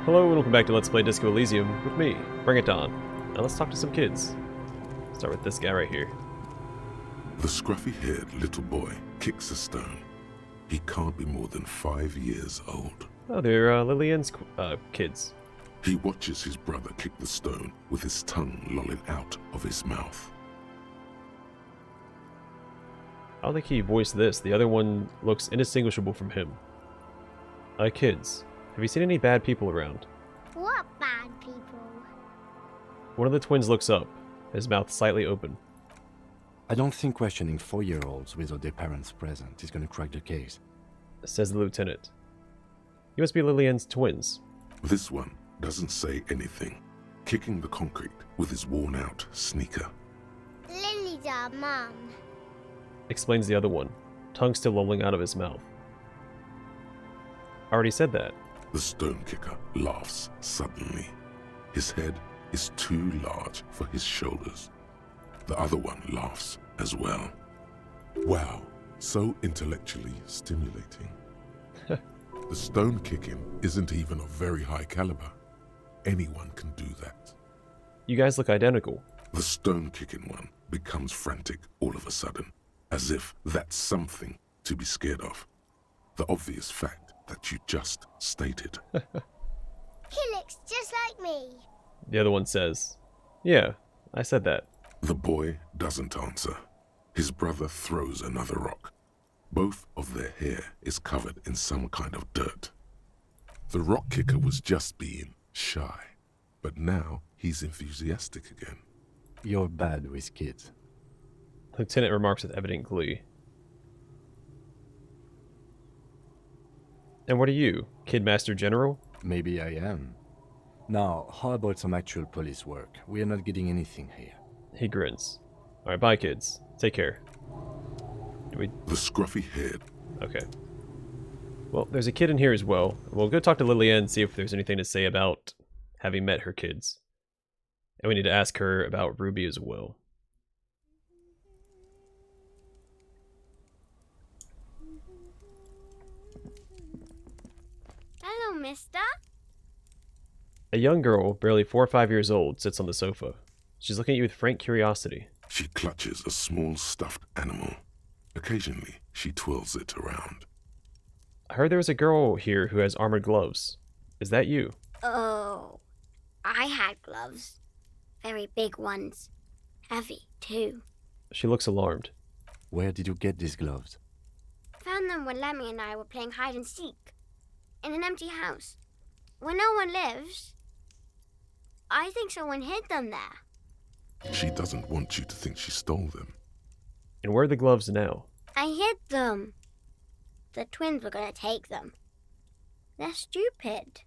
Hello and welcome back to Let's Play Disco Elysium with me, Bring It On. Now let's talk to some kids. Start with this guy right here. The scruffy-haired little boy kicks a stone. He can't be more than 5 years old. Oh, they're Lillian's kids. He watches his brother kick the stone with his tongue lolling out of his mouth. I don't think he voiced this. The other one looks indistinguishable from him. Kids, have you seen any bad people around? What bad people? One of the twins looks up, his mouth slightly open. I don't think questioning 4-year-olds without their parents present is going to crack the case. Says the lieutenant. You must be Lillian's twins. This one doesn't say anything, kicking the concrete with his worn-out sneaker. Lily's our mum. Explains the other one, tongue still lolling out of his mouth. I already said that. The stone kicker laughs suddenly. His head is too large for his shoulders. The other one laughs as well. Wow, so intellectually stimulating. The stone kicking isn't even of very high caliber. Anyone can do that. You guys look identical. The stone kicking one becomes frantic all of a sudden, as if that's something to be scared of. The obvious fact that you just stated. He looks just like me. The other one says, yeah, I said that. The boy doesn't answer. His brother throws another rock. Both of their hair is covered in some kind of dirt. The rock kicker was just being shy, but now he's enthusiastic again. You're bad with kids. Lieutenant remarks with evident glee. And what are you, Kid Master General? Maybe I am. Now, how about some actual police work? We are not getting anything here. He grins. Alright, bye kids. Take care. The scruffy head. Okay. Well, there's a kid in here as well. We'll go talk to Lillian and see if there's anything to say about having met her kids. And we need to ask her about Ruby as well. Hello, mister. A young girl, barely 4 or 5 years old, sits on the sofa. She's looking at you with frank curiosity. She clutches a small stuffed animal. Occasionally, she twirls it around. I heard there was a girl here who has armored gloves. Is that you? Oh, I had gloves. Very big ones. Heavy, too. She looks alarmed. Where did you get these gloves? Found them when Lemmy and I were playing hide and seek. In an empty house. Where no one lives. I think someone hid them there. She doesn't want you to think she stole them. And where are the gloves now? I hid them. The twins were going to take them. They're stupid.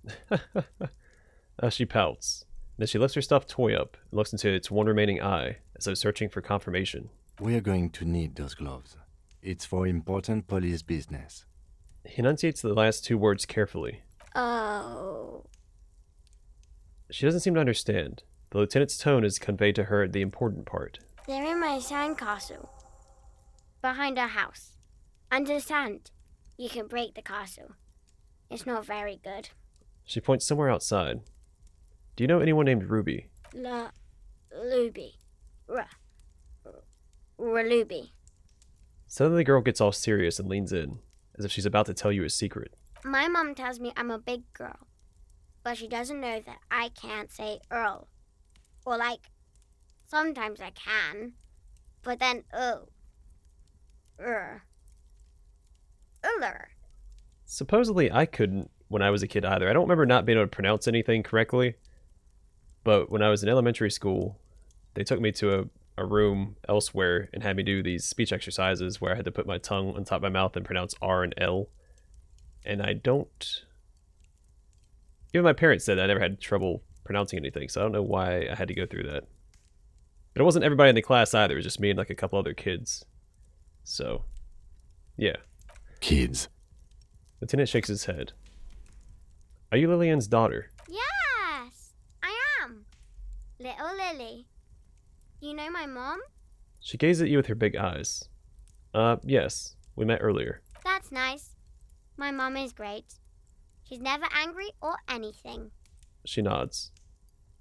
She pouts. Then she lifts her stuffed toy up and looks into its one remaining eye as though searching for confirmation. We are going to need those gloves. It's for important police business. He enunciates the last 2 words carefully. Oh. She doesn't seem to understand. The lieutenant's tone has conveyed to her the important part. They're in my sandcastle. Behind our house. Under the sand. You can break the castle. It's not very good. She points somewhere outside. Do you know anyone named Ruby? Ruby. Ruby. Suddenly the girl gets all serious and leans in, as if she's about to tell you a secret. My mom tells me I'm a big girl. But she doesn't know that I can't say Earl. Or sometimes I can. But then, Supposedly I couldn't when I was a kid either. I don't remember not being able to pronounce anything correctly. But when I was in elementary school, they took me to a room elsewhere and had me do these speech exercises where I had to put my tongue on top of my mouth and pronounce R and L. And I don't... Even my parents said I never had trouble pronouncing anything, so I don't know why I had to go through that. But it wasn't everybody in the class either, it was just me and a couple other kids. So, yeah. Kids. Lieutenant shakes his head. Are you Lillian's daughter? Yes, I am. Little Lily. You know my mom? She gazes at you with her big eyes. Yes. We met earlier. That's nice. My mom is great. She's never angry or anything. She nods.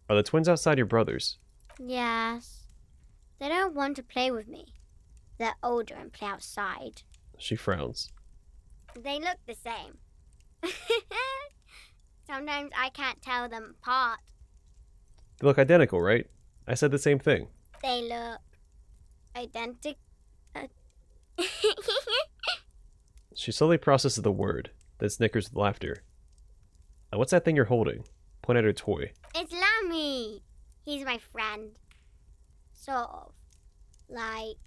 Are the twins outside your brothers? Yes. They don't want to play with me. They're older and play outside. She frowns. They look the same. Sometimes I can't tell them apart. They look identical, right? I said the same thing. They look identical. She slowly processes the word, then snickers with laughter. What's that thing you're holding? Point at her toy. It's Lammy. He's my friend. Sort of. Like,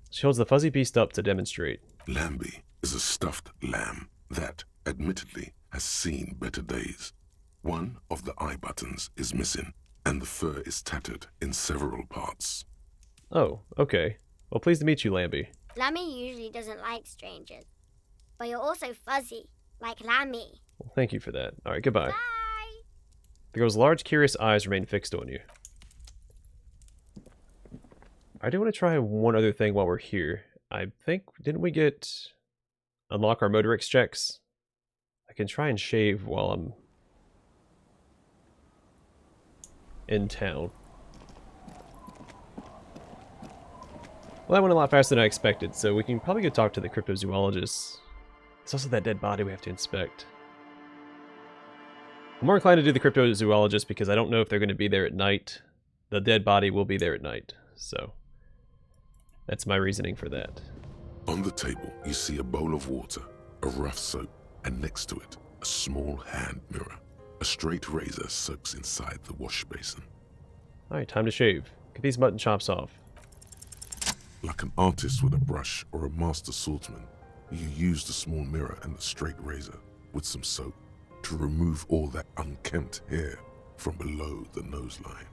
She holds the fuzzy beast up to demonstrate. Lambie is a stuffed lamb that, admittedly, has seen better days. One of the eye buttons is missing, and the fur is tattered in several parts. Oh, okay. Well, pleased to meet you, Lambie. Lammy usually doesn't like strangers. But you're also fuzzy, like Lammy. Well, thank you for that. Alright, goodbye. Bye! The girl's large, curious eyes remain fixed on you. I do want to try one other thing while we're here. I think, didn't we unlock our motorix checks? I can try and shave while I'm in town. Well, that went a lot faster than I expected, so we can probably go talk to the cryptozoologist. There's also that dead body we have to inspect. I'm more inclined to do the cryptozoologist because I don't know if they're going to be there at night. The dead body will be there at night, so that's my reasoning for that. On the table, you see a bowl of water, a rough soap, and next to it, a small hand mirror. A straight razor soaks inside the wash basin. Alright, time to shave. Get these mutton chops off. Like an artist with a brush or a master swordsman, you use the small mirror and the straight razor with some soap to remove all that unkempt hair from below the nose line.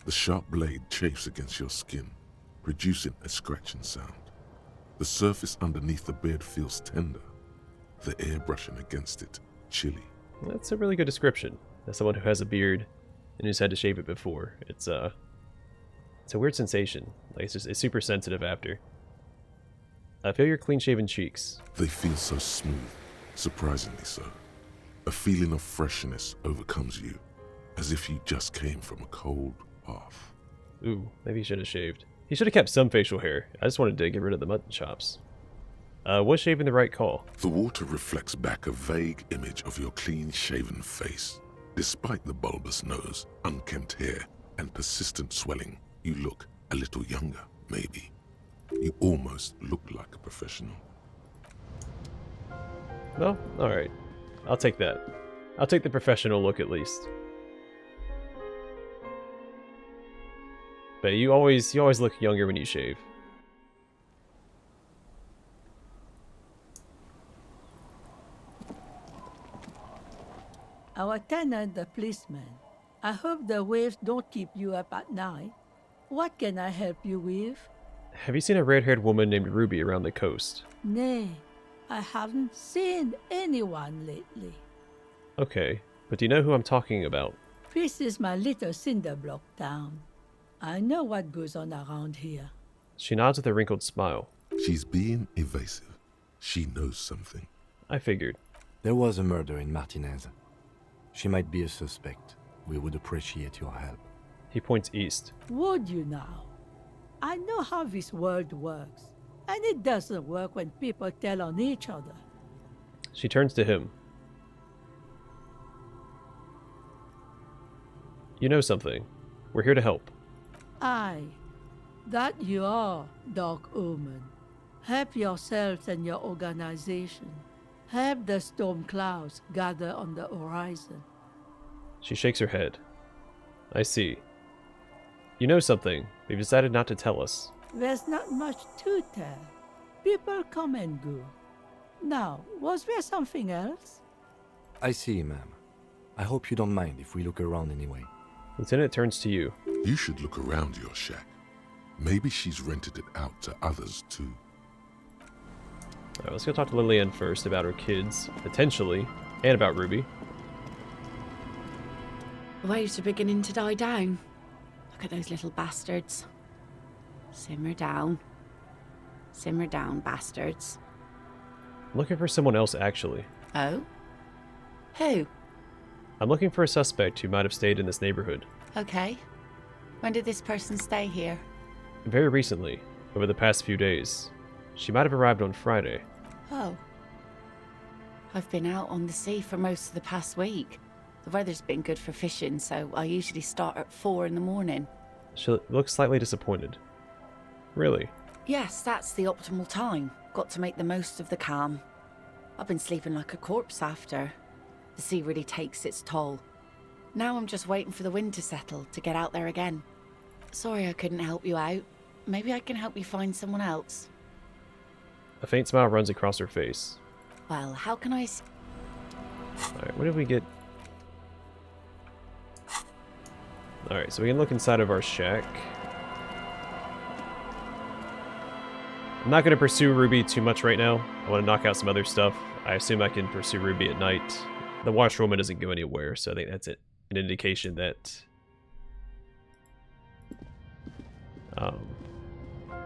The sharp blade chafes against your skin, producing a scratching sound. The surface underneath the beard feels tender, the air brushing against it chilly. That's a really good description. As someone who has a beard and who's had to shave it before, it's a weird sensation. Like it's super sensitive after. I feel your clean-shaven cheeks. They feel so smooth, surprisingly so. A feeling of freshness overcomes you, as if you just came from a cold bath. Ooh, maybe he should have shaved. He should have kept some facial hair. I just wanted to get rid of the mutton chops. Was shaving the right call? The water reflects back a vague image of your clean-shaven face. Despite the bulbous nose, unkempt hair, and persistent swelling, you look a little younger, maybe. You almost look like a professional. Well, alright. I'll take that. I'll take the professional look at least. But you always look younger when you shave. Our tenant, the policeman. I hope the waves don't keep you up at night. What can I help you with? Have you seen a red-haired woman named Ruby around the coast? Nay, I haven't seen anyone lately. Okay, but do you know who I'm talking about? This is my little cinder block town. I know what goes on around here. She nods with a wrinkled smile. She's being evasive. She knows something. I figured. There was a murder in Martinez. She might be a suspect. We would appreciate your help. He points east. Would you now? I know how this world works, and it doesn't work when people tell on each other. She turns to him. You know something. We're here to help. Aye, that you are, Dark Omen. Help yourselves and your organization. Help the storm clouds gather on the horizon. She shakes her head. I see. You know something. We've decided not to tell us. There's not much to tell. People come and go. Now, was there something else? I see, ma'am. I hope you don't mind if we look around anyway. Lieutenant turns to you. You should look around your shack. Maybe she's rented it out to others too. Alright, let's go talk to Lillian first about her kids, potentially, and about Ruby. The waves are beginning to die down. Look at those little bastards. Simmer down. Simmer down, bastards. I'm looking for someone else, actually. Oh? Who? I'm looking for a suspect who might have stayed in this neighborhood. Okay. When did this person stay here? Very recently, over the past few days. She might have arrived on Friday. Oh. I've been out on the sea for most of the past week. The weather's been good for fishing, so I usually start at 4 in the morning. She looks slightly disappointed. Really? Yes, that's the optimal time. Got to make the most of the calm. I've been sleeping like a corpse after. The sea really takes its toll. Now I'm just waiting for the wind to settle to get out there again. Sorry I couldn't help you out. Maybe I can help you find someone else. A faint smile runs across her face. Well, how can I... Alright, what did we get? Alright, so we can look inside of our shack. I'm not going to pursue Ruby too much right now. I want to knock out some other stuff. I assume I can pursue Ruby at night. The washerwoman doesn't go anywhere, so I think that's it. An indication that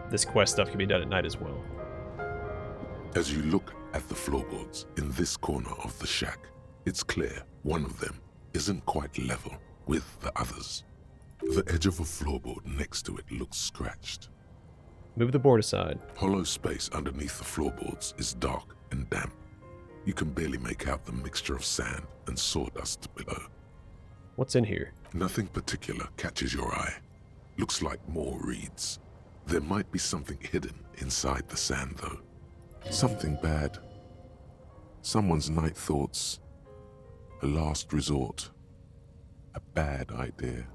this quest stuff can be done at night as well. As you look at the floorboards in this corner of the shack, it's clear one of them isn't quite level with the others. The edge of a floorboard next to it looks scratched. Move the board aside. Hollow space underneath the floorboards is dark and damp. You can barely make out the mixture of sand and sawdust below. What's in here? Nothing particular catches your eye. Looks like more reeds. There might be something hidden inside the sand, though. Something bad. Someone's night thoughts. A last resort. A bad idea.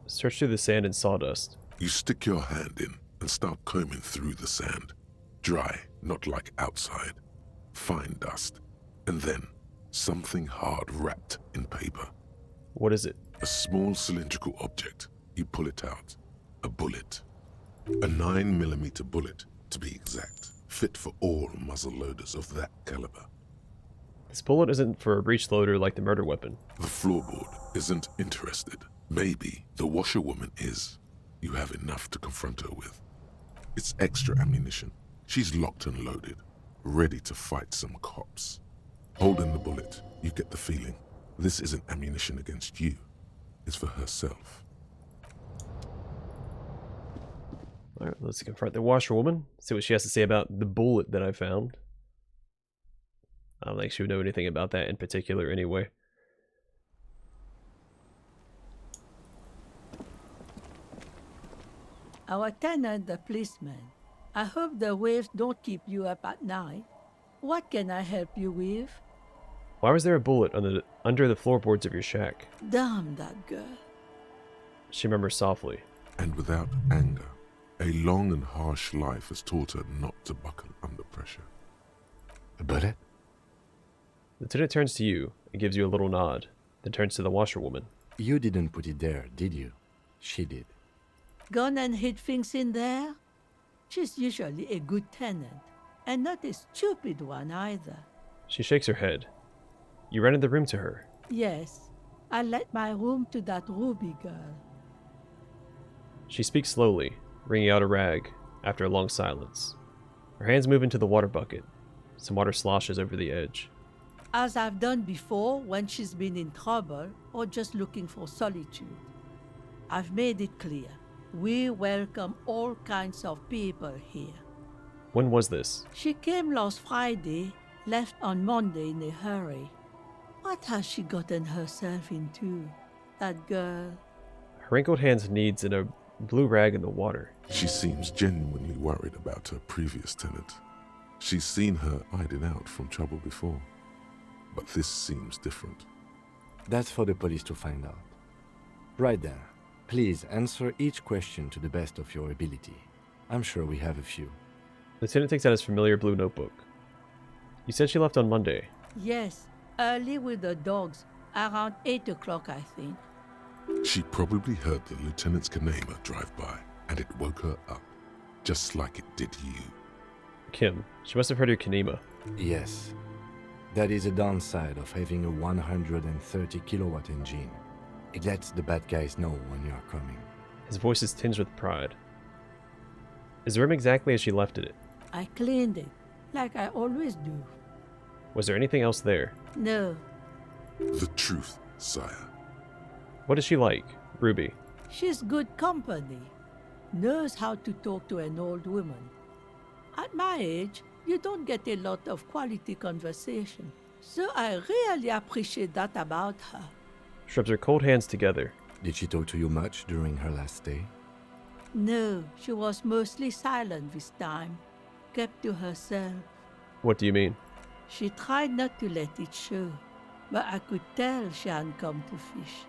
Search through the sand and sawdust. You stick your hand in and start combing through the sand. Dry, not like outside. Fine dust. And then something hard wrapped in paper. What is it? A small cylindrical object. You pull it out. A bullet. A 9mm bullet, to be exact. Fit for all muzzle loaders of that caliber. This bullet isn't for a breech loader like the murder weapon. The floorboard isn't interested. Maybe the washerwoman is. You have enough to confront her with. It's extra ammunition. She's locked and loaded, ready to fight some cops. Holding the bullet, you get the feeling this isn't ammunition against you. It's for herself. Alright, let's confront the washerwoman. See what she has to say about the bullet that I found. I don't think she would know anything about that in particular anyway. Our tenant, the policeman. I hope the waves don't keep you up at night. What can I help you with? Why was there a bullet under the floorboards of your shack? Damn that girl. She murmurs softly. And without anger, a long and harsh life has taught her not to buckle under pressure. A bullet? The lieutenant turns to you and gives you a little nod, then turns to the washerwoman. You didn't put it there, did you? She did. Gone and hid things in there? She's usually a good tenant, and not a stupid one either. She shakes her head. You rented the room to her. Yes, I let my room to that Ruby girl. She speaks slowly, wringing out a rag after a long silence. Her hands move into the water bucket. Some water sloshes over the edge. As I've done before when she's been in trouble or just looking for solitude. I've made it clear. We welcome all kinds of people here. When was this? She came last Friday, left on Monday in a hurry. What has she gotten herself into, that girl? Her wrinkled hands kneads in a blue rag in the water. She seems genuinely worried about her previous tenant. She's seen her hiding out from trouble before. But this seems different. That's for the police to find out. Right then, please answer each question to the best of your ability. I'm sure we have a few. The lieutenant takes out his familiar blue notebook. You said she left on Monday. Yes, early with the dogs, around 8 o'clock, I think. She probably heard the lieutenant's Kanema drive by, and it woke her up, just like it did you. Kim, she must have heard your Kanema. Yes. That is a downside of having a 130 kilowatt engine. It lets the bad guys know when you are coming. His voice is tinged with pride. Is the room exactly as she left it? I cleaned it, like I always do. Was there anything else there? No, The truth sire. What is she like, Ruby? She's good company. Knows how to talk to an old woman. At my age, you don't get a lot of quality conversation. So I really appreciate that about her. She rubs her cold hands together. Did she talk to you much during her last stay? No, she was mostly silent this time. Kept to herself. What do you mean? She tried not to let it show, but I could tell she hadn't come to fish.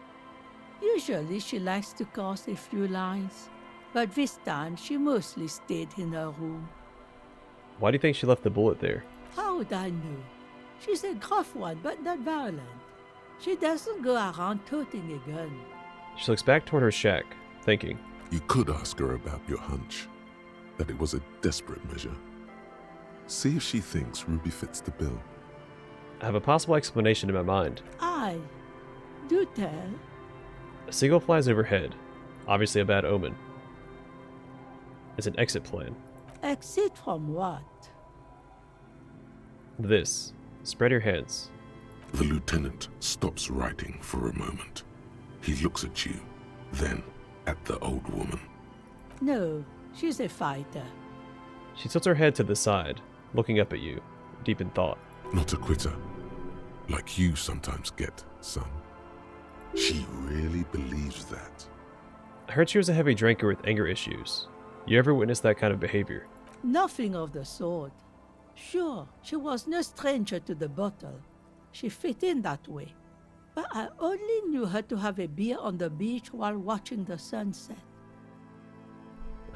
Usually she likes to cast a few lines, but this time she mostly stayed in her room. Why do you think she left the bullet there? How would I know? She's a gruff one, but not violent. She doesn't go around toting a gun. She looks back toward her shack, thinking. You could ask her about your hunch, that it was a desperate measure. See if she thinks Ruby fits the bill. I have a possible explanation in my mind. Aye, do tell. A seagull flies overhead, obviously a bad omen. It's an exit plan. Exit from what? This. Spread your hands. The lieutenant stops writing for a moment. He looks at you, then at the old woman. No, she's a fighter. She tilts her head to the side, looking up at you, deep in thought. Not a quitter, like you sometimes get, son. She really believes that. I heard she was a heavy drinker with anger issues. You ever witnessed that kind of behavior? Nothing of the sort. Sure, she was no stranger to the bottle. She fit in that way. But I only knew her to have a beer on the beach while watching the sunset.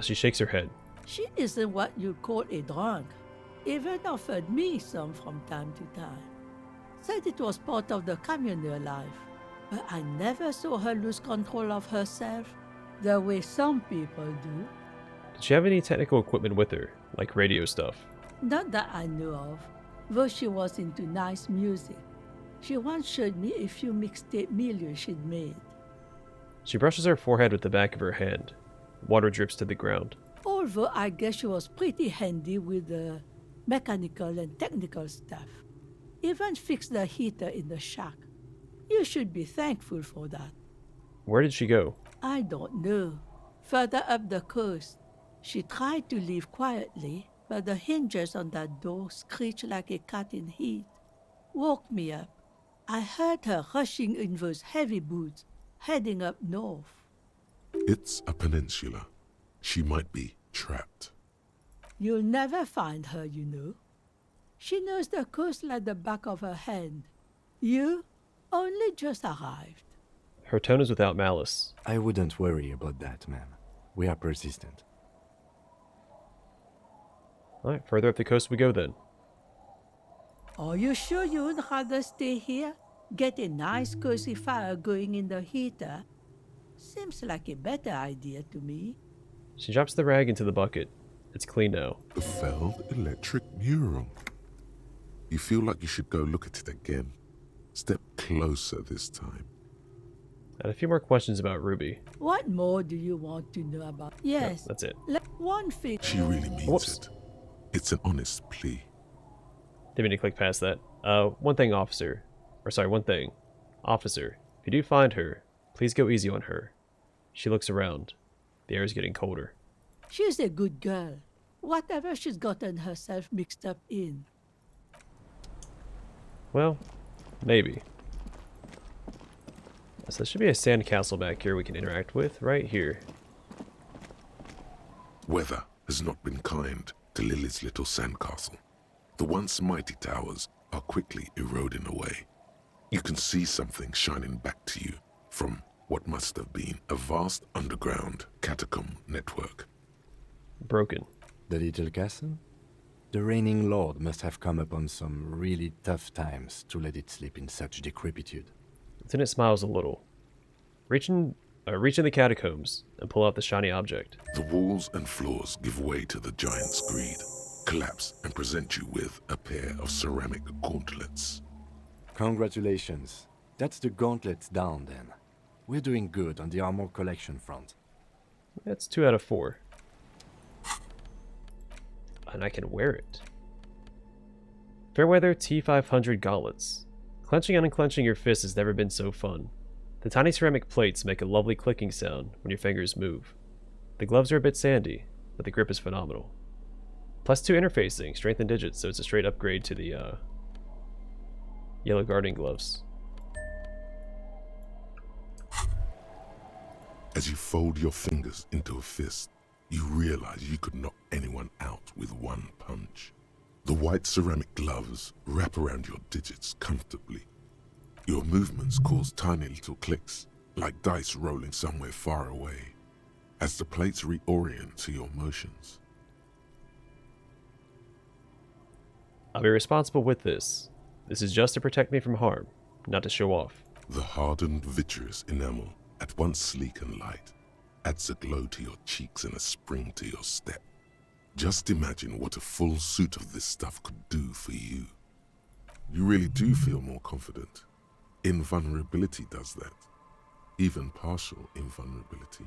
She shakes her head. She isn't what you'd call a drunk. Even offered me some from time to time. Said it was part of the communal life. But I never saw her lose control of herself the way some people do. Did she have any technical equipment with her, like radio stuff? Not that I know of, though she was into nice music. She once showed me a few mixtape millions she'd made. She brushes her forehead with the back of her hand. Water drips to the ground. Although I guess she was pretty handy with the mechanical and technical stuff. Even fixed the heater in the shack. You should be thankful for that. Where did she go? I don't know. Further up the coast. She tried to leave quietly, but the hinges on that door screeched like a cat in heat. Woke me up. I heard her rushing in those heavy boots, heading up north. It's a peninsula. She might be trapped. You'll never find her, you know. She knows the coast like the back of her hand. You only just arrived. Her tone is without malice. I wouldn't worry about that, ma'am. We are persistent. Alright, further up the coast we go then. Are you sure you'd rather stay here? Get a nice cozy fire going in the heater? Seems like a better idea to me. She drops the rag into the bucket. It's clean now. The failed electric mural. You feel like you should go look at it again. Step closer this time. And a few more questions about Ruby. What more do you want to know about? No, Yes, that's it. one thing. She really means Whoops. it. It's an honest plea. Didn't mean to click past that. One thing, officer. Or sorry, one thing. Officer, if you do find her, please go easy on her. She looks around. The air is getting colder. She's a good girl. Whatever she's gotten herself mixed up in. Well, maybe. So there should be a sandcastle back here we can interact with, right here. Weather has not been kind to Lily's little sandcastle. The once mighty towers are quickly eroding away. You can see something shining back to you from what must have been a vast underground catacomb network. Broken. The little castle? The reigning lord must have come upon some really tough times to let it sleep in such decrepitude. Lieutenant smiles a little. Reach in the catacombs and pull out the shiny object. The walls and floors give way to the giant's greed, collapse and present you with a pair of ceramic gauntlets. Congratulations. That's the gauntlets down then. We're doing good on the armor collection front. That's 2 out of 4. And I can wear it. Fairweather T500 gauntlets. Clenching and unclenching your fists has never been so fun. The tiny ceramic plates make a lovely clicking sound when your fingers move. The gloves are a bit sandy, but the grip is phenomenal. +2 interfacing, strength and digits, so it's a straight upgrade to the yellow guarding gloves. As you fold your fingers into a fist, you realize you could knock anyone out with one punch. The white ceramic gloves wrap around your digits comfortably. Your movements cause tiny little clicks, like dice rolling somewhere far away, as the plates reorient to your motions. I'll be responsible with this. This is just to protect me from harm, not to show off. The hardened vitreous enamel, at once sleek and light, adds a glow to your cheeks and a spring to your step. Just imagine what a full suit of this stuff could do for you. You really do feel more confident. Invulnerability does that. Even partial invulnerability.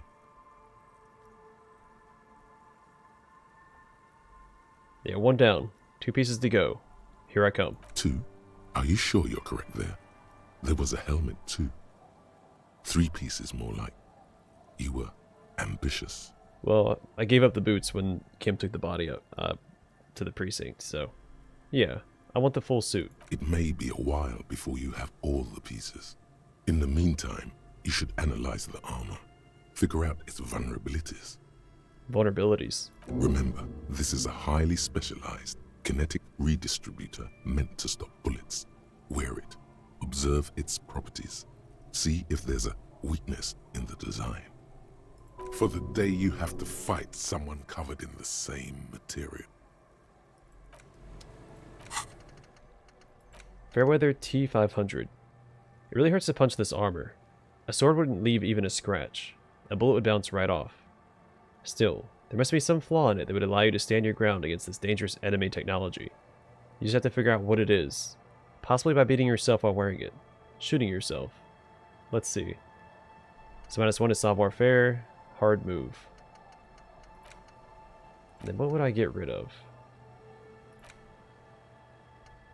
Yeah, 1 down. 2 pieces to go. Here I come. 2? Are you sure you're correct there? There was a helmet too. 3 pieces more like. You were ambitious. Well, I gave up the boots when Kim took the body up to the precinct, so yeah, I want the full suit. It may be a while before you have all the pieces. In the meantime, you should analyze the armor. Figure out its vulnerabilities. Vulnerabilities. Remember, this is a highly specialized kinetic redistributor meant to stop bullets. Wear it. Observe its properties. See if there's a weakness in the design. For the day you have to fight someone covered in the same material. Fairweather T500. It really hurts to punch this armor. A sword wouldn't leave even a scratch. A bullet would bounce right off. Still, there must be some flaw in it that would allow you to stand your ground against this dangerous enemy technology. You just have to figure out what it is. Possibly by beating yourself while wearing it. Shooting yourself. Let's see. So -1 is savoir-faire. Hard move. Then what would I get rid of?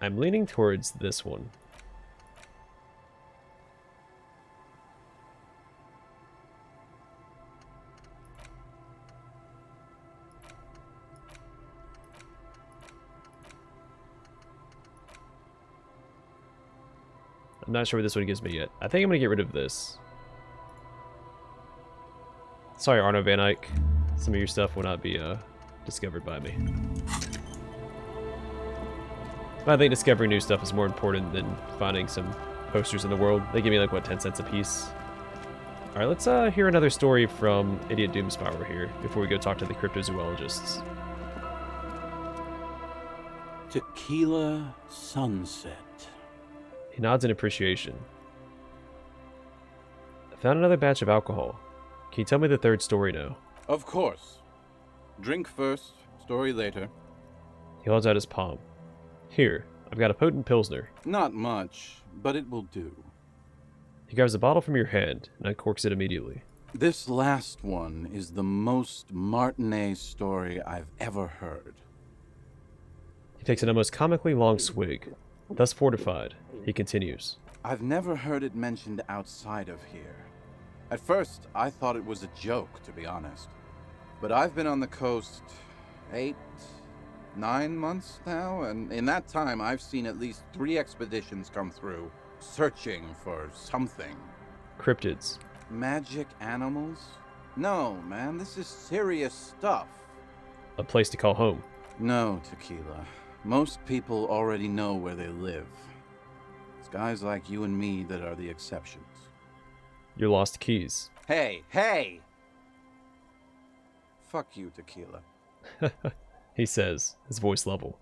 I'm leaning towards this one. I'm not sure what this one gives me yet. I think I'm going to get rid of this. Sorry, Arno Van Eyck. Some of your stuff will not be discovered by me. I think discovering new stuff is more important than finding some posters in the world. They give me like, what, 10 cents a piece? Alright, let's hear another story from Idiot Doomspower here before we go talk to the cryptozoologists. Tequila Sunset. He nods in appreciation. I found another batch of alcohol. Can you tell me the third story now? Of course. Drink first, story later. He holds out his palm. Here, I've got a potent Pilsner. Not much, but it will do. He grabs a bottle from your hand and uncorks it immediately. This last one is the most Martinet story I've ever heard. He takes an almost comically long swig. Thus fortified, he continues. I've never heard it mentioned outside of here. At first, I thought it was a joke, to be honest. But I've been on the coast 8, 9 months now, and in that time I've seen at least 3 expeditions come through, searching for something. Cryptids. Magic animals? No, man, this is serious stuff. A place to call home. No, Tequila. Most people already know where they live. It's guys like you and me that are the exceptions. Your lost keys. Hey, hey! Fuck you, Tequila. He says, his voice level.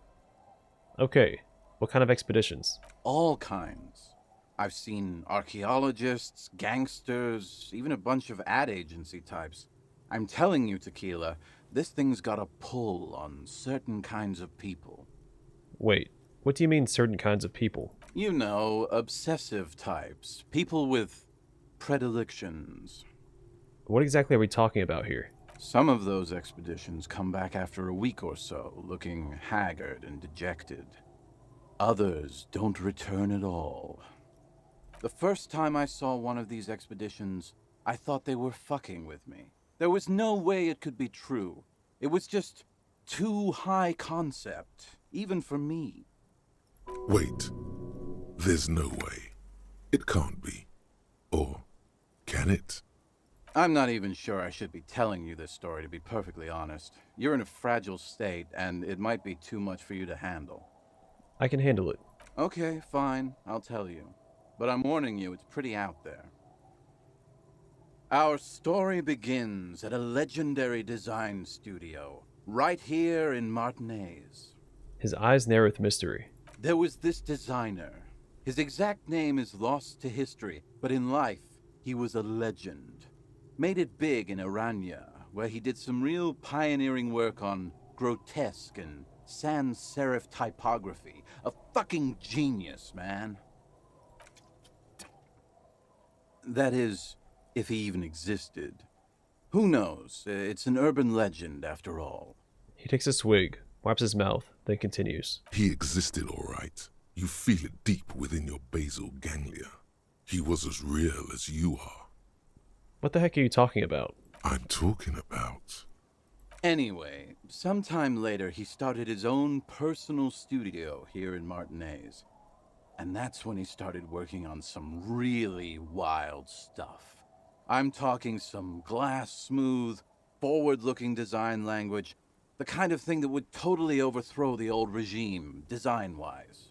Okay, what kind of expeditions? All kinds. I've seen archaeologists, gangsters, even a bunch of ad agency types. I'm telling you, Tequila, this thing's got a pull on certain kinds of people. Wait, what do you mean certain kinds of people? You know, obsessive types. People with predilections. What exactly are we talking about here? Some of those expeditions come back after a week or so, looking haggard and dejected. Others don't return at all. The first time I saw one of these expeditions, I thought they were fucking with me. There was no way it could be true. It was just too high concept, even for me. Wait. There's no way. It can't be. Or can it? I'm not even sure I should be telling you this story, to be perfectly honest. You're in a fragile state, and it might be too much for you to handle. I can handle it. Okay, fine, I'll tell you. But I'm warning you, it's pretty out there. Our story begins at a legendary design studio, right here in Martinez. His eyes narrow with mystery. There was this designer. His exact name is lost to history, but in life, he was a legend. Made it big in Aranya, where he did some real pioneering work on grotesque and sans serif typography. A fucking genius, man. That is, if he even existed. Who knows? It's an urban legend, after all. He takes a swig, wipes his mouth, then continues. He existed, all right. You feel it deep within your basal ganglia. He was as real as you are. What the heck are you talking about? I'm talking about... Anyway, sometime later he started his own personal studio here in Martinez. And that's when he started working on some really wild stuff. I'm talking some glass-smooth, forward-looking design language, the kind of thing that would totally overthrow the old regime, design-wise.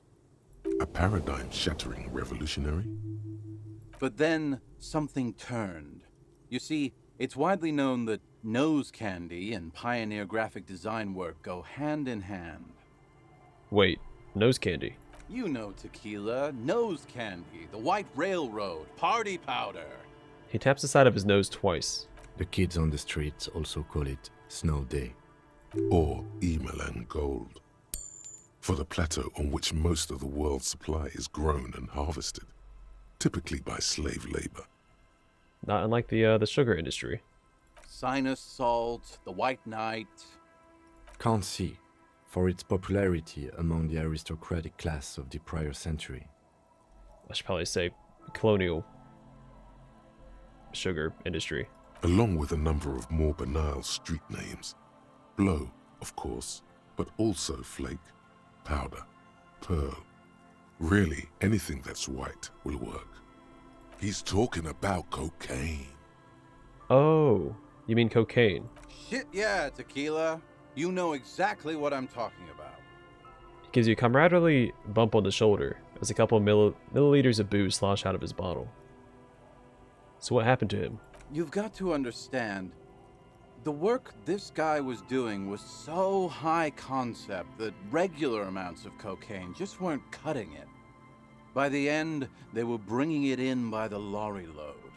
A paradigm-shattering revolutionary? But then something turned. You see, it's widely known that nose candy and pioneer graphic design work go hand in hand. Wait, nose candy. You know tequila, nose candy, the white railroad, party powder. He taps the side of his nose twice. The kids on the streets also call it Snow Day. Or Emelan gold. For the plateau on which most of the world's supply is grown and harvested, typically by slave labor. Not unlike the sugar industry. Sinus salt, the white knight. Can't see, for its popularity among the aristocratic class of the prior century. I should probably say colonial sugar industry. Along with a number of more banal street names. Blow, of course, but also flake, powder, pearl. Really, anything that's white will work. He's talking about cocaine. Oh, you mean cocaine. Shit yeah, tequila. You know exactly what I'm talking about. He gives you a camaraderie bump on the shoulder as a couple of milliliters of booze slosh out of his bottle. So what happened to him? You've got to understand, the work this guy was doing was so high concept that regular amounts of cocaine just weren't cutting it. By the end, they were bringing it in by the lorry load.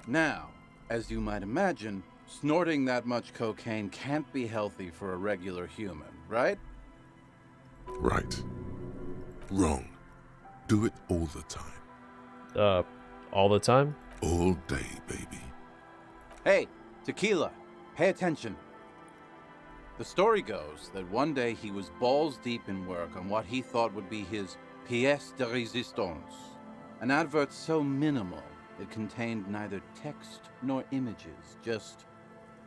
Now, as you might imagine, snorting that much cocaine can't be healthy for a regular human, right? Right. Wrong. Do it all the time. All the time? All day, baby. Hey, tequila, pay attention. The story goes that one day he was balls deep in work on what he thought would be his pièce de résistance, an advert so minimal it contained neither text nor images, just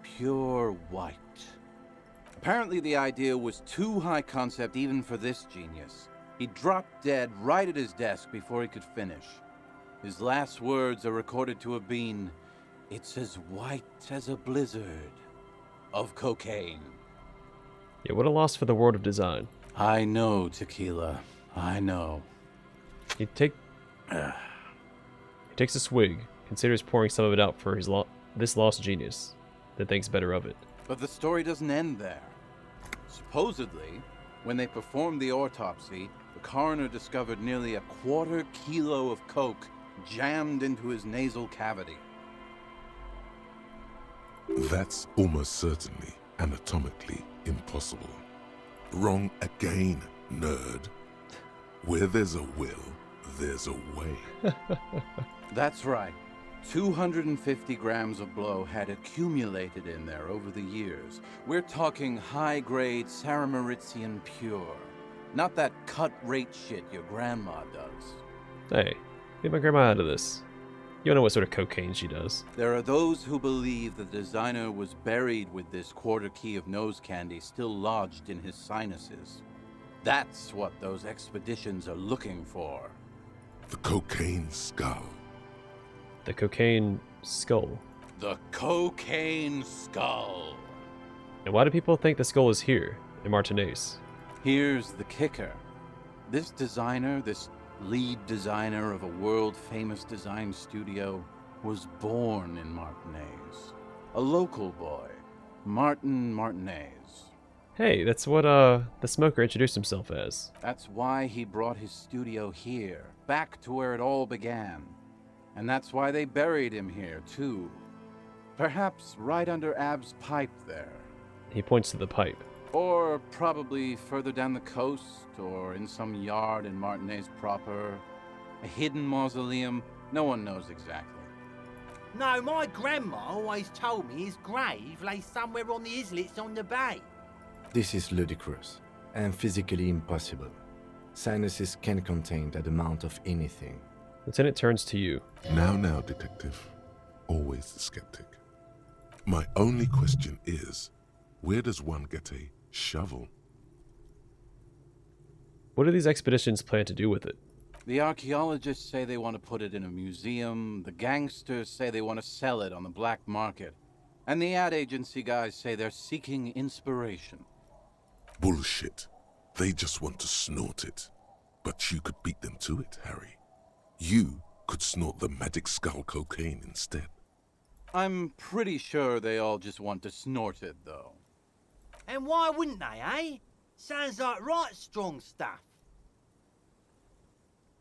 pure white. Apparently the idea was too high concept even for this genius. He dropped dead right at his desk before he could finish. His last words are recorded to have been, "It's as white as a blizzard of cocaine." Yeah, what a loss for the world of design. I know, tequila. I know. He takes a swig, considers pouring some of it out for this lost genius, then thinks better of it. But the story doesn't end there. Supposedly, when they performed the autopsy, the coroner discovered nearly a quarter kilo of coke jammed into his nasal cavity. That's almost certainly anatomically impossible. Wrong again, nerd. Where there's a will, there's a way. That's right. 250 grams of blow had accumulated in there over the years. We're talking high-grade Saramaritsian pure. Not that cut-rate shit your grandma does. Hey, get my grandma out of this. You don't know what sort of cocaine she does. There are those who believe the designer was buried with this quarter key of nose candy still lodged in his sinuses. That's what those expeditions are looking for. The cocaine skull. The cocaine skull. The cocaine skull. And why do people think the skull is here, in Martinez? Here's the kicker. This designer, this lead designer of a world-famous design studio, was born in Martinez. A local boy, Martin Martinez. Hey, that's what the smoker introduced himself as. That's why he brought his studio here, back to where it all began. And that's why they buried him here, too. Perhaps right under Ab's pipe there. He points to the pipe. Or probably further down the coast, or in some yard in Martinez proper. A hidden mausoleum, no one knows exactly. No, my grandma always told me his grave lay somewhere on the islets on the bay. This is ludicrous and physically impossible. Sinuses can contain that amount of anything. Lieutenant turns to you. Now, detective. Always the skeptic. My only question is, where does one get a shovel? What do these expeditions plan to do with it? The archaeologists say they want to put it in a museum, the gangsters say they want to sell it on the black market, and the ad agency guys say they're seeking inspiration. Bullshit. They just want to snort it. But you could beat them to it, Harry. You could snort the magic skull cocaine instead. I'm pretty sure they all just want to snort it, though. And why wouldn't they, eh? Sounds like right strong stuff.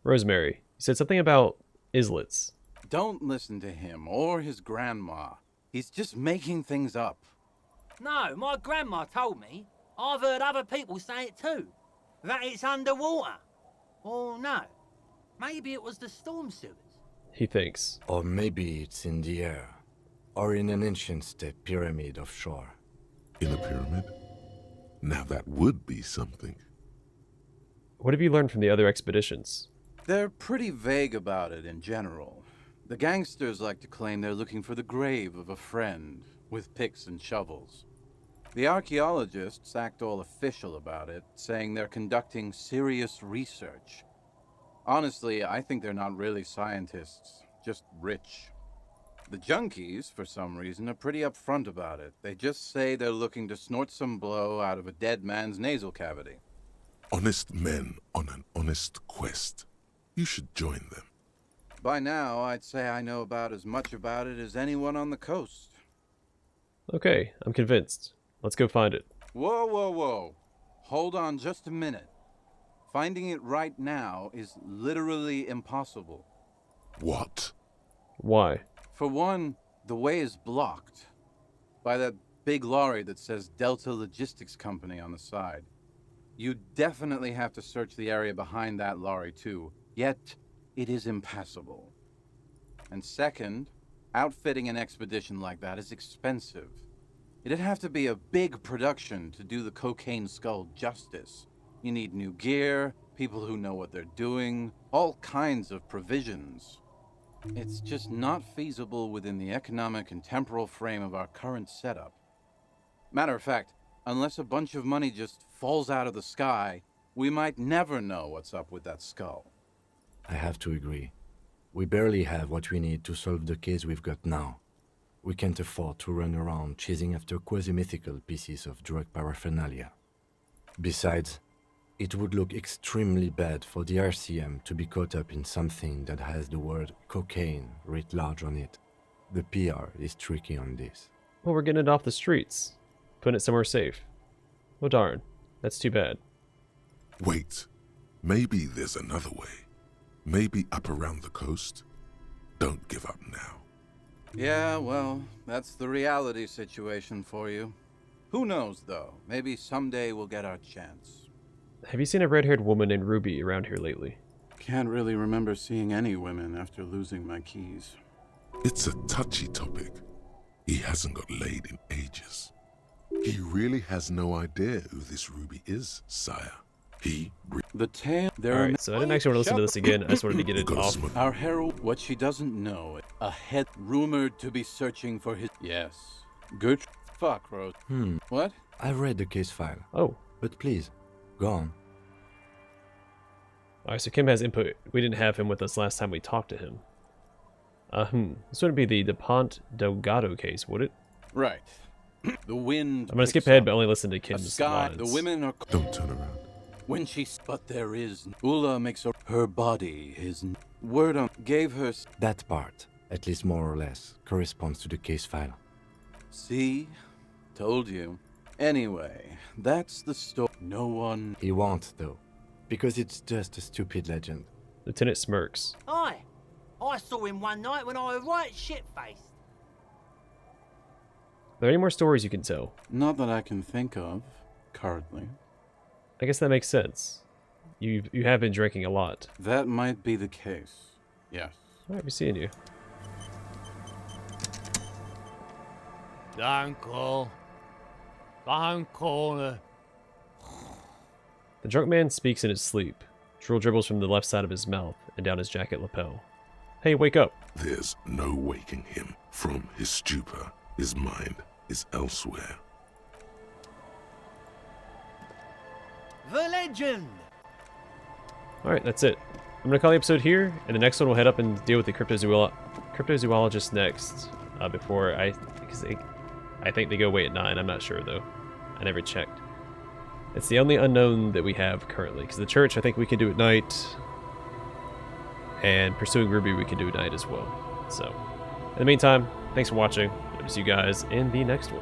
Rosemary, you said something about islets. Don't listen to him or his grandma. He's just making things up. No, my grandma told me. I've heard other people say it too. That it's underwater. Or no, maybe it was the storm sewers. He thinks. Or maybe it's in the air. Or in an ancient state pyramid offshore. In a pyramid? Now that would be something. What have you learned from the other expeditions? They're pretty vague about it in general. The gangsters like to claim they're looking for the grave of a friend, with picks and shovels. The archaeologists act all official about it, saying they're conducting serious research. Honestly, I think they're not really scientists, just rich. The junkies, for some reason, are pretty upfront about it. They just say they're looking to snort some blow out of a dead man's nasal cavity. Honest men on an honest quest. You should join them. By now, I'd say I know about as much about it as anyone on the coast. Okay, I'm convinced. Let's go find it. Whoa. Hold on just a minute. Finding it right now is literally impossible. What? Why? For one, the way is blocked by that big lorry that says Delta Logistics Company on the side. You definitely have to search the area behind that lorry too, yet it is impassable. And second, outfitting an expedition like that is expensive. It'd have to be a big production to do the cocaine skull justice. You need new gear, people who know what they're doing, all kinds of provisions. It's just not feasible within the economic and temporal frame of our current setup. Matter of fact, unless a bunch of money just falls out of the sky, we might never know what's up with that skull. I have to agree. We barely have what we need to solve the case we've got now. We can't afford to run around chasing after quasi-mythical pieces of drug paraphernalia. Besides, it would look extremely bad for the RCM to be caught up in something that has the word cocaine writ large on it. The PR is tricky on this. Well, we're getting it off the streets. Putting it somewhere safe. Oh darn. That's too bad. Wait. Maybe there's another way. Maybe up around the coast? Don't give up now. Yeah, well, that's the reality situation for you. Who knows, though? Maybe someday we'll get our chance. Have you seen a red-haired woman named Ruby around here lately? Can't really remember seeing any women after losing my keys. It's a touchy topic. He hasn't got laid in ages. He really has no idea who this Ruby is, sire. The tale. There are Alright, so I didn't actually want to listen to this again. I just wanted to get it off. Our hero, what she doesn't know, a head rumored to be searching for his. Yes. Good. Fuck, Rose. What? I've read the case file, Oh. but please, go on. Alright, so Kim has input. We didn't have him with us last time we talked to him. This wouldn't be the Pont Delgado case, would it? Right. The wind. I'm gonna skip ahead, but only listen to Kim's lines. The women are. Don't turn around. When but there is. Ula makes her body his. Word on. Gave her. That part, at least more or less, corresponds to the case file. See? Told you. Anyway, that's the story. No one. He won't, though, because it's just a stupid legend. Lieutenant smirks. Aye. I saw him one night when I was right shit-faced. Are there any more stories you can tell? Not that I can think of, currently. I guess that makes sense. You have been drinking a lot. That might be the case. Yes. Alright, be seeing you. Don't call. Don't call her. The drunk man speaks in his sleep. Drool dribbles from the left side of his mouth and down his jacket lapel. Hey, wake up. There's no waking him from his stupor. His mind is elsewhere. The legend. Alright, that's it. I'm going to call the episode here, and the next one we'll head up and deal with the cryptozoologist next. Because I think they go away at 9. I'm not sure, though. I never checked. It's the only unknown that we have currently, because the church I think we can do at night, and pursuing Ruby we can do at night as well. So, in the meantime, thanks for watching. I'll see you guys in the next one.